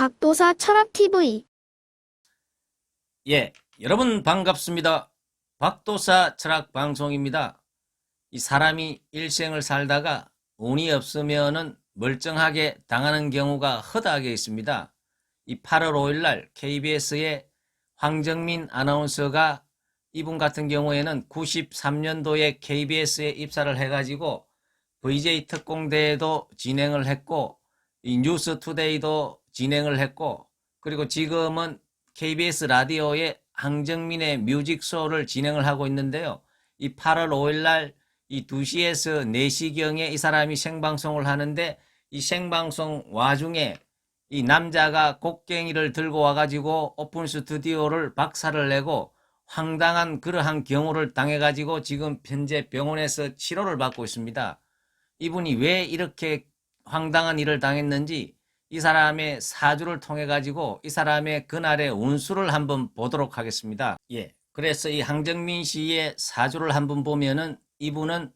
박도사 철학TV. 예, 여러분 반갑습니다. 박도사 철학방송입니다. 이 사람이 일생을 살다가 운이 없으면은 멀쩡하게 당하는 경우가 허다하게 있습니다. 이 8월 5일 날 KBS의 황정민 아나운서가 이분 같은 경우에는 93년도에 KBS에 입사를 해가지고 VJ 특공대도 진행을 했고 이 뉴스투데이도 진행을 했고 그리고 지금은 KBS 라디오의 황정민의 뮤직쇼를 진행을 하고 있는데요. 이 8월 5일 날 이 2시에서 4시경에 이 사람이 생방송을 하는데 이 생방송 와중에 이 남자가 곡괭이를 들고 와가지고 오픈 스튜디오를 박살을 내고 황당한 그러한 경우를 당해가지고 지금 현재 병원에서 치료를 받고 있습니다. 이분이 왜 이렇게 황당한 일을 당했는지 이 사람의 사주를 통해 가지고 이 사람의 그날의 운수를 한번 보도록 하겠습니다. 예. 그래서 이 황정민 씨의 사주를 한번 보면은 이분은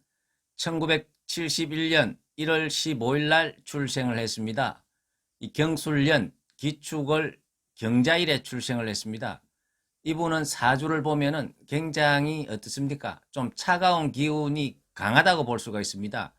1971년 1월 15일 날 출생을 했습니다. 이 경술년 기축을 경자일에 출생을 했습니다. 이분은 사주를 보면은 굉장히 어떻습니까? 좀 차가운 기운이 강하다고 볼 수가 있습니다.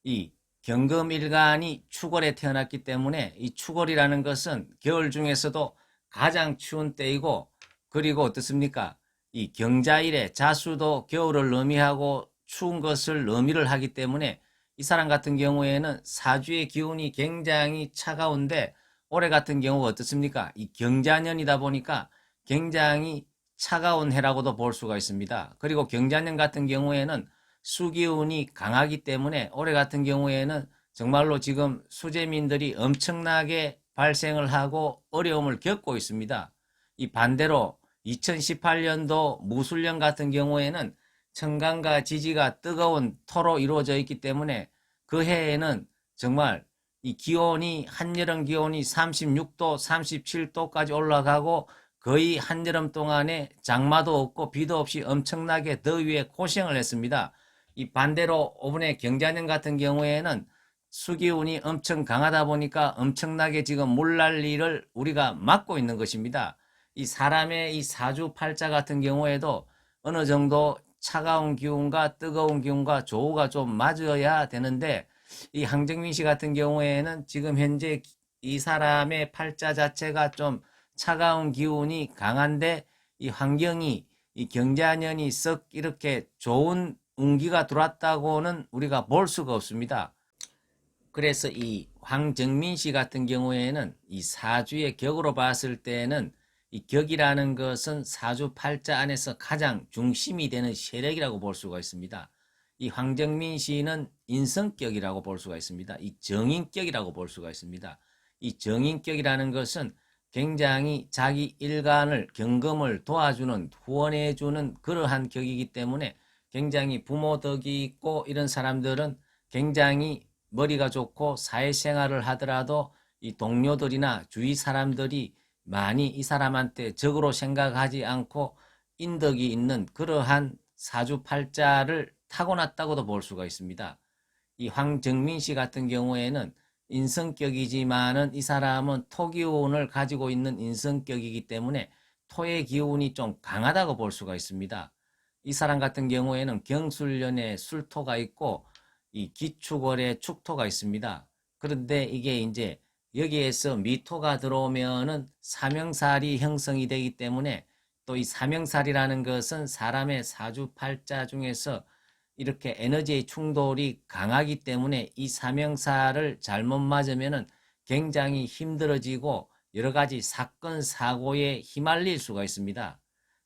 이 경금일간이 축월에 태어났기 때문에 이 축월이라는 것은 겨울 중에서도 가장 추운 때이고 그리고 어떻습니까? 이 경자일에 자수도 겨울을 의미하고 추운 것을 의미를 하기 때문에 이 사람 같은 경우에는 사주의 기운이 굉장히 차가운데 올해 같은 경우가 어떻습니까? 이 경자년이다 보니까 굉장히 차가운 해라고도 볼 수가 있습니다. 그리고 경자년 같은 경우에는 수기운이 강하기 때문에 올해 같은 경우에는 정말로 지금 수재민들이 엄청나게 발생을 하고 어려움을 겪고 있습니다. 이 반대로 2018년도 무술년 같은 경우에는 청강과 지지가 뜨거운 토로 이루어져 있기 때문에 그 해에는 정말 이 기온이 한여름 기온이 36도, 37도까지 올라가고 거의 한여름 동안에 장마도 없고 비도 없이 엄청나게 더위에 고생을 했습니다. 이 반대로 이번에 경자년 같은 경우에는 수기운이 엄청 강하다 보니까 엄청나게 지금 물난리를 우리가 맞고 있는 것입니다. 이 사람의 이 사주팔자 같은 경우에도 어느 정도 차가운 기운과 뜨거운 기운과 조우가 좀 맞아야 되는데 이 황정민 씨 같은 경우에는 지금 현재 이 사람의 팔자 자체가 좀 차가운 기운이 강한데 이 환경이 이 경자년이 썩 이렇게 좋은 운기가 들어왔다고는 우리가 볼 수가 없습니다. 그래서 이 황정민 씨 같은 경우에는 이 사주의 격으로 봤을 때는 이 격이라는 것은 사주 팔자 안에서 가장 중심이 되는 세력이라고 볼 수가 있습니다. 이 황정민 씨는 인성격이라고 볼 수가 있습니다. 이 정인격이라고 볼 수가 있습니다. 이 정인격이라는 것은 굉장히 자기 일간을 경금을 도와주는 후원해주는 그러한 격이기 때문에 굉장히 부모 덕이 있고 이런 사람들은 굉장히 머리가 좋고 사회생활을 하더라도 이 동료들이나 주위 사람들이 많이 이 사람한테 적으로 생각하지 않고 인덕이 있는 그러한 사주팔자를 타고났다고도 볼 수가 있습니다. 이 황정민 씨 같은 경우에는 인성격이지만은 이 사람은 토기운을 가지고 있는 인성격이기 때문에 토의 기운이 좀 강하다고 볼 수가 있습니다. 이 사람 같은 경우에는 경술년에 술토가 있고 이 기축월에 축토가 있습니다. 그런데 이게 이제 여기에서 미토가 들어오면은 사명살이 형성이 되기 때문에 또 이 사명살이라는 것은 사람의 사주팔자 중에서 이렇게 에너지의 충돌이 강하기 때문에 이 사명살을 잘못 맞으면은 굉장히 힘들어지고 여러 가지 사건 사고에 휘말릴 수가 있습니다.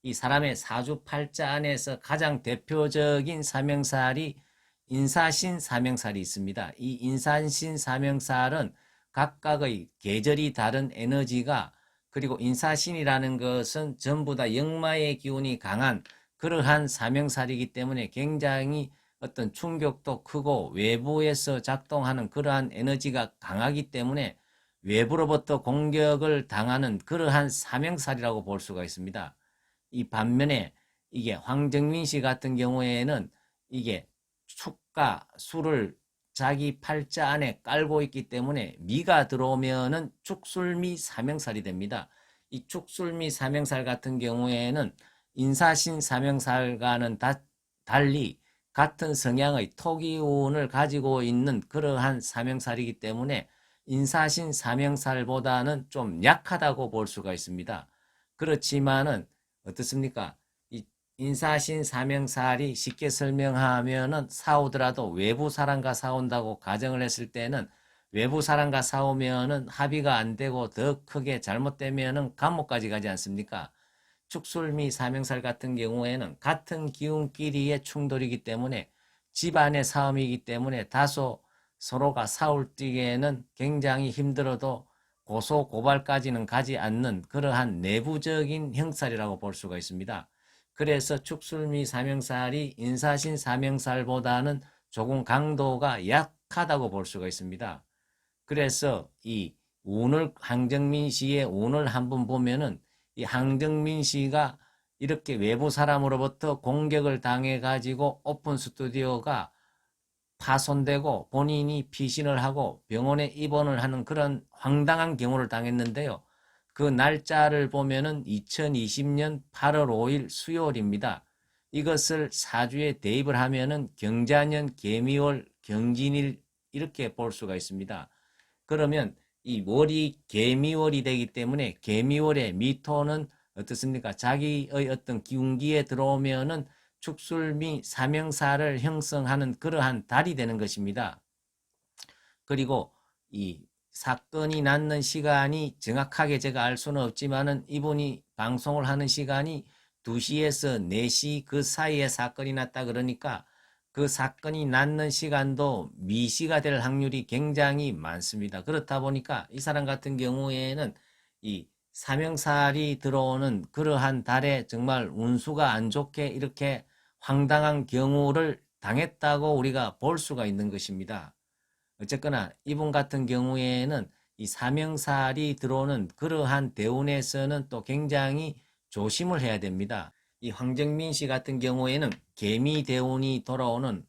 이 사람의 사주팔자 안에서 가장 대표적인 사명살이 인사신 사명살이 있습니다. 이 인사신 사명살은 각각의 계절이 다른 에너지가 그리고 인사신이라는 것은 전부 다 역마의 기운이 강한 그러한 사명살이기 때문에 굉장히 어떤 충격도 크고 외부에서 작동하는 그러한 에너지가 강하기 때문에 외부로부터 공격을 당하는 그러한 사명살이라고 볼 수가 있습니다. 이 반면에 이게 황정민 씨 같은 경우에는 이게 축과 술을 자기 팔자 안에 깔고 있기 때문에 미가 들어오면은 축술미 사명살이 됩니다. 이 축술미 사명살 같은 경우에는 인사신 사명살과는 달리 같은 성향의 토기운을 가지고 있는 그러한 사명살이기 때문에 인사신 사명살보다는 좀 약하다고 볼 수가 있습니다. 그렇지만은 어떻습니까? 이 인사신 사명살이 쉽게 설명하면은 싸우더라도 외부 사람과 싸운다고 가정을 했을 때는 외부 사람과 싸우면은 합의가 안 되고 더 크게 잘못되면은 감옥까지 가지 않습니까? 축술미 사명살 같은 경우에는 같은 기운끼리의 충돌이기 때문에 집안의 싸움이기 때문에 다소 서로가 싸울 때에는 굉장히 힘들어도 고소 고발까지는 가지 않는 그러한 내부적인 형살이라고 볼 수가 있습니다. 그래서 축술미 사명살이 인사신 사명살보다는 조금 강도가 약하다고 볼 수가 있습니다. 그래서 이 운을 황정민 씨의 운을 한번 보면은 이 황정민 씨가 이렇게 외부 사람으로부터 공격을 당해 가지고 오픈 스튜디오가 파손되고 본인이 피신을 하고 병원에 입원을 하는 그런 황당한 경우를 당했는데요. 그 날짜를 보면은 2020년 8월 5일 수요일입니다. 이것을 사주에 대입을 하면은 경자년 개미월 경진일 이렇게 볼 수가 있습니다. 그러면 이 월이 개미월이 되기 때문에 개미월의 미토는 어떻습니까? 자기의 어떤 기운기에 들어오면은 축술미 사명사를 형성하는 그러한 달이 되는 것입니다. 그리고 이 사건이 났는 시간이 정확하게 제가 알 수는 없지만은 이분이 방송을 하는 시간이 2시에서 4시 그 사이에 사건이 났다 그러니까 그 사건이 났는 시간도 미시가 될 확률이 굉장히 많습니다. 그렇다 보니까 이 사람 같은 경우에는 이 사명살이 들어오는 그러한 달에 정말 운수가 안 좋게 이렇게 황당한 경우를 당했다고 우리가 볼 수가 있는 것입니다. 어쨌거나 이분 같은 경우에는 이 사명살이 들어오는 그러한 대운에서는 또 굉장히 조심을 해야 됩니다. 이 황정민 씨 같은 경우에는 개미 대운이 돌아오는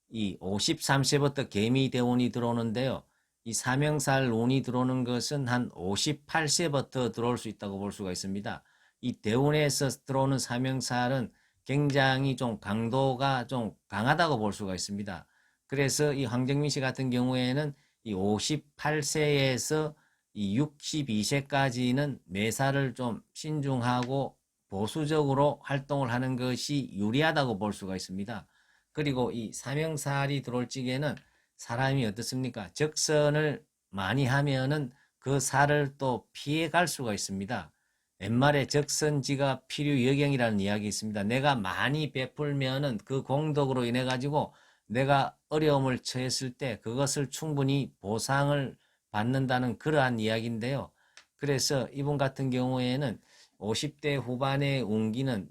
이 53세부터 개미 대운이 들어오는데요. 이 사명살 운이 들어오는 것은 한 58세부터 들어올 수 있다고 볼 수가 있습니다. 이 대운에서 들어오는 사명살은 굉장히 좀 강도가 좀 강하다고 볼 수가 있습니다. 그래서 이 황정민 씨 같은 경우에는 이 58세에서 이 62세까지는 매사를 좀 신중하고 보수적으로 활동을 하는 것이 유리하다고 볼 수가 있습니다. 그리고 이 사명살이 들어올 적에는 사람이 어떻습니까? 적선을 많이 하면은 그 살을 또 피해 갈 수가 있습니다. 옛말에 적선지가 필요여경이라는 이야기 있습니다. 내가 많이 베풀면은 그 공덕으로 인해 가지고 내가 어려움을 처했을 때 그것을 충분히 보상을 받는다는 그러한 이야기인데요. 그래서 이분 같은 경우에는 50대 후반의 운기는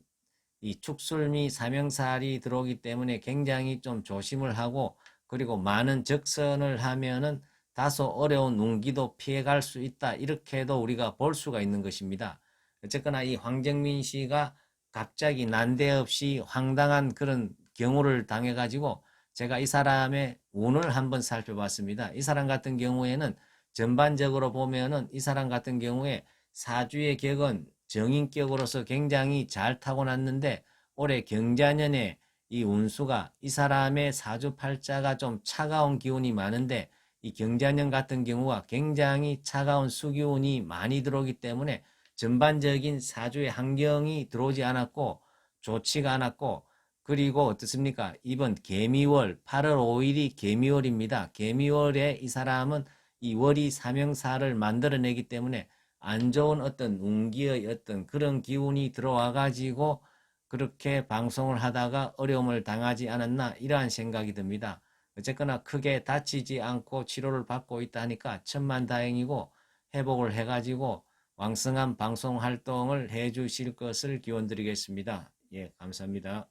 이 축술미 사명살이 들어오기 때문에 굉장히 좀 조심을 하고 그리고 많은 적선을 하면은 다소 어려운 운기도 피해갈 수 있다. 이렇게도 우리가 볼 수가 있는 것입니다. 어쨌거나 이 황정민 씨가 갑자기 난데없이 황당한 그런 경우를 당해가지고 제가 이 사람의 운을 한번 살펴봤습니다. 이 사람 같은 경우에는 전반적으로 보면은 이 사람 같은 경우에 사주의 격은 정인격으로서 굉장히 잘 타고났는데 올해 경자년에 이 운수가 이 사람의 사주팔자가 좀 차가운 기운이 많은데 이 경자년 같은 경우가 굉장히 차가운 수기운이 많이 들어오기 때문에 전반적인 사주의 환경이 들어오지 않았고 좋지가 않았고 그리고 어떻습니까? 이번 개미월 8월 5일이 개미월입니다. 개미월에 이 사람은 이 월이 사명사를 만들어내기 때문에 안 좋은 어떤 운기의 어떤 그런 기운이 들어와 가지고 그렇게 방송을 하다가 어려움을 당하지 않았나 이러한 생각이 듭니다. 어쨌거나 크게 다치지 않고 치료를 받고 있다 하니까 천만다행이고 회복을 해가지고 왕성한 방송 활동을 해주실 것을 기원드리겠습니다. 예, 감사합니다.